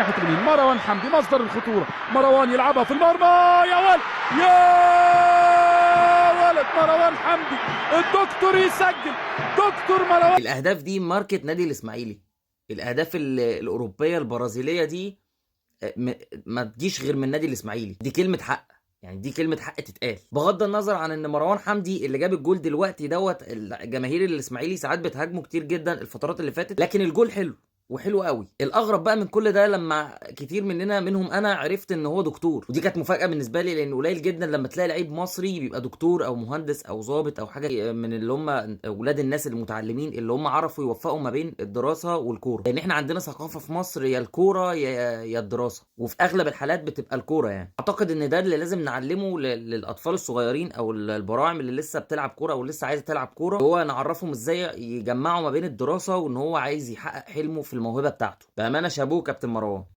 ناحيه اليمين. مروان حمدي مصدر الخطوره، مروان يلعبها في المرمى، يا ولد يا ولد مروان حمدي، الدكتور يسجل، دكتور مروان. الاهداف دي ماركت نادي الاسماعيلي، الاهداف الاوروبيه البرازيليه دي ما تجيش غير من نادي الاسماعيلي. دي كلمه حق، يعني دي كلمه حق تتقال، بغض النظر عن ان مروان حمدي اللي جاب الجول دلوقتي دوت. الجماهير الاسماعيلي ساعات بتهاجمه كتير جدا الفترات اللي فاتت، لكن الجول حلو وحلو قوي. الاغرب بقى من كل ده لما كتير مننا منهم انا عرفت ان هو دكتور، ودي كانت مفاجاه بالنسبه لي، لان قليل جدا لما تلاقي لعيب مصري بيبقى دكتور او مهندس او ضابط او حاجه من اللي هم اولاد الناس المتعلمين اللي هم عرفوا يوفقوا ما بين الدراسه والكوره. لان احنا عندنا ثقافه في مصر يا الكوره يا الدراسه، وفي اغلب الحالات بتبقى الكوره. يعني اعتقد ان ده اللي لازم نعلمه للاطفال الصغيرين او البراعم اللي لسه بتلعب كوره او لسه عايزه تلعب كوره، هو نعرفهم ازاي يجمعوا ما بين الدراسه وان هو عايز يحقق حلمه في الموهبه بتاعته. بامانه شابوه كابتن مروان.